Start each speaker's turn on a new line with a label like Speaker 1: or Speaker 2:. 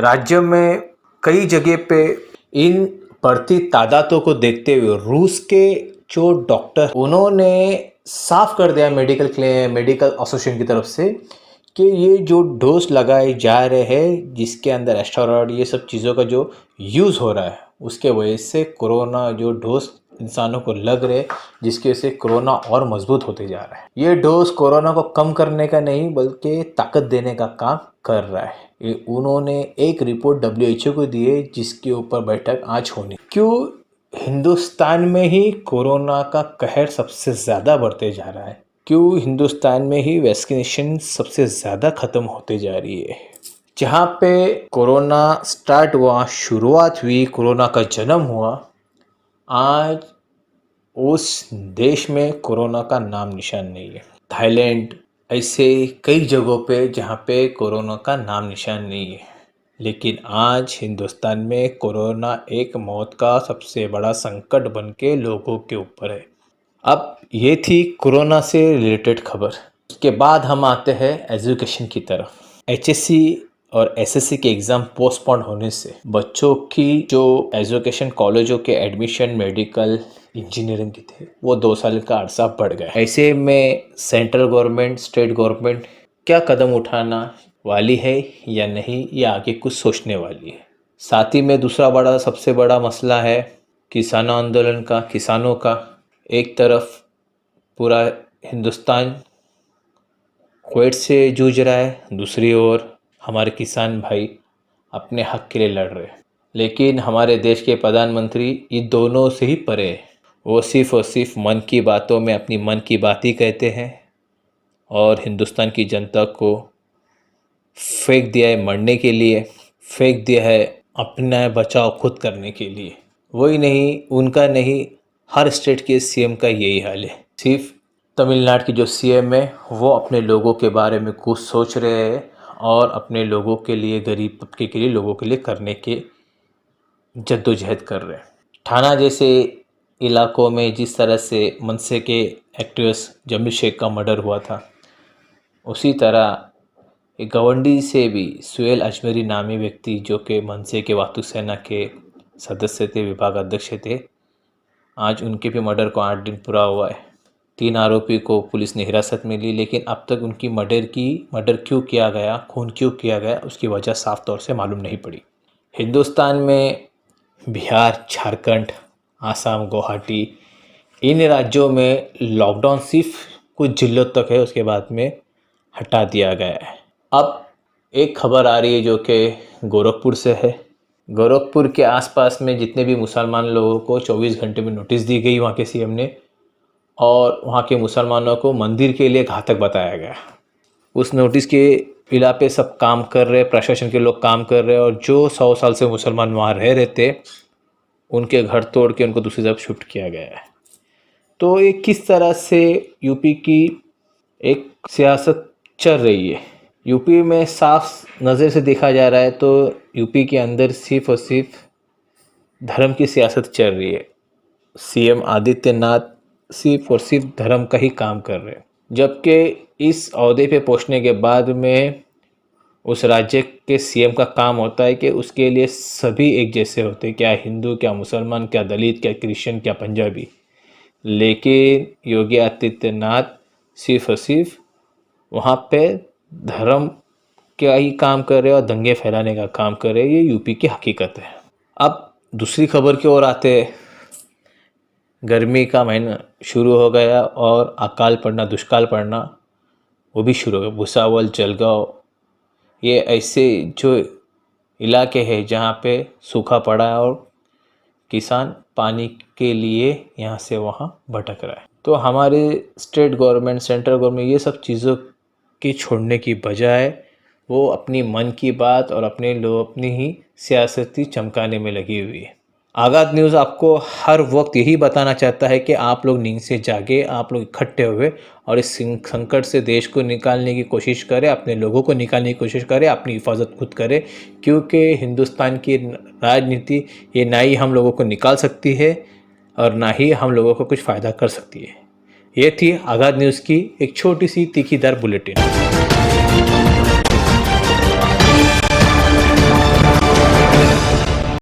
Speaker 1: राज्य में कई जगह पे इन बढ़ती तादादों को देखते हुए रूस के जो डॉक्टर उन्होंने साफ कर दिया मेडिकल एसोसिएशन की तरफ से कि ये जो डोज लगाए जा रहे हैं जिसके अंदर एस्टेरॉयड ये सब चीज़ों का जो यूज़ हो रहा है उसके वजह से कोरोना जो डोज इंसानों को लग रहे जिसकी वजह से कोरोना और मजबूत होते जा रहा है। ये डोज कोरोना को कम करने का नहीं बल्कि ताकत देने का काम कर रहा है। ये उन्होंने एक रिपोर्ट WHO को दी है जिसके ऊपर बैठक आज होनी। क्यों हिंदुस्तान में ही कोरोना का कहर सबसे ज़्यादा बढ़ते जा रहा है, क्यों हिंदुस्तान में ही वैक्सीनेशन सबसे ज़्यादा ख़त्म होते जा रही है। जहाँ पे कोरोना स्टार्ट हुआ, शुरुआत हुई, कोरोना का जन्म हुआ, आज उस देश में कोरोना का नाम निशान नहीं है। थाईलैंड ऐसे कई जगहों पे जहाँ पे कोरोना का नाम निशान नहीं है, लेकिन आज हिंदुस्तान में कोरोना एक मौत का सबसे बड़ा संकट बन के लोगों के ऊपर है। अब ये थी कोरोना से रिलेटेड खबर। उसके बाद हम आते हैं एजुकेशन की तरफ। HSC और SSC के एग्ज़ाम पोस्टपोन होने से बच्चों की जो एजुकेशन कॉलेजों के एडमिशन मेडिकल इंजीनियरिंग की थे वो 2 साल का अरसा बढ़ गया। ऐसे में सेंट्रल गवर्नमेंट स्टेट गवर्नमेंट क्या कदम उठाना वाली है या नहीं, या आगे कुछ सोचने वाली है। साथ ही में दूसरा सबसे बड़ा मसला है किसान आंदोलन का। किसानों का एक तरफ पूरा हिंदुस्तान क्वेट से जूझ रहा है, दूसरी ओर हमारे किसान भाई अपने हक के लिए लड़ रहे हैं। लेकिन हमारे देश के प्रधानमंत्री इन दोनों से ही परे है। वो सिर्फ और सिर्फ मन की बातों में अपनी मन की बात ही कहते हैं और हिंदुस्तान की जनता को फेंक दिया है मरने के लिए, फेंक दिया है अपना बचाव खुद करने के लिए। वही नहीं, उनका नहीं, हर स्टेट के CM का यही हाल है। सिर्फ तमिलनाडु की जो CM है वो अपने लोगों के बारे में कुछ सोच रहे हैं और अपने लोगों के लिए, गरीब तबके के लिए, लोगों के लिए करने के जद्दोजहद कर रहे हैं। ठाणा जैसे इलाकों में जिस तरह से मनसे के एक्टिविस्ट जमीर शेख का मर्डर हुआ था, उसी तरह गवंडी से भी सुहेल अजमेरी नामी व्यक्ति जो कि मनसे के वातु सेना के सदस्य थे, विभाग अध्यक्ष थे, आज उनके भी मर्डर को 8 दिन पूरा हुआ है। 3 आरोपी को पुलिस ने हिरासत में ली, लेकिन अब तक उनकी मर्डर क्यों किया गया, खून क्यों किया गया, उसकी वजह साफ तौर से मालूम नहीं पड़ी। हिंदुस्तान में बिहार, झारखंड, आसाम, गुवाहाटी, इन राज्यों में लॉकडाउन सिर्फ कुछ जिलों तक है, उसके बाद में हटा दिया गया है। अब एक खबर आ रही है जो कि गोरखपुर से है। गोरखपुर के आसपास में जितने भी मुसलमान लोगों को 24 घंटे में नोटिस दी गई वहाँ के CM ने, और वहाँ के मुसलमानों को मंदिर के लिए घातक बताया गया। उस नोटिस के इला पे सब काम कर रहे, प्रशासन के लोग काम कर रहे, और जो 100 साल से मुसलमान वहाँ रह रहे थे उनके घर तोड़ के उनको दूसरी तरफ शिफ्ट किया गया है। तो ये किस तरह से यूपी की एक सियासत चल रही है। यूपी में साफ नज़र से देखा जा रहा है तो यूपी के अंदर सिर्फ और सिर्फ धर्म की सियासत चल रही है। CM आदित्यनाथ सिर्फ और सिर्फ धर्म का ही काम कर रहे हैं, जबकि इस ओहदे पे पहुंचने के बाद में उस राज्य के CM का काम होता है कि उसके लिए सभी एक जैसे होते हैं, क्या हिंदू, क्या मुसलमान, क्या दलित, क्या क्रिश्चियन, क्या पंजाबी। लेकिन योगी आदित्यनाथ सिर्फ और सिर्फ वहाँ पे धर्म का ही काम कर रहे हैं और दंगे फैलाने का काम कर रहे हैं। ये यूपी की हकीकत है। अब दूसरी खबर की ओर आते हैं। गर्मी का महीना शुरू हो गया और अकाल पड़ना, दुष्काल पड़ना वो भी शुरू हो गया। भुसावल, जलगांव, ये ऐसे जो इलाके हैं जहाँ पे सूखा पड़ा है और किसान पानी के लिए यहाँ से वहाँ भटक रहा है। तो हमारे स्टेट गवर्नमेंट, सेंट्रल गवर्नमेंट ये सब चीज़ों की छोड़ने की बजाय वो अपनी मन की बात और अपनी ही सियासती चमकाने में लगी हुई है। आगाज़ न्यूज़ आपको हर वक्त यही बताना चाहता है कि आप लोग नींद से जागे, आप लोग इकट्ठे हुए और इस संकट से देश को निकालने की कोशिश करें, अपने लोगों को निकालने की कोशिश करें, अपनी हिफाजत खुद करें। क्योंकि हिंदुस्तान की राजनीति ये ना ही हम लोगों को निकाल सकती है और ना ही हम लोगों को कुछ फ़ायदा कर सकती है। ये थी आगाज़ न्यूज़ की एक छोटी सी तीखीदार बुलेटिन।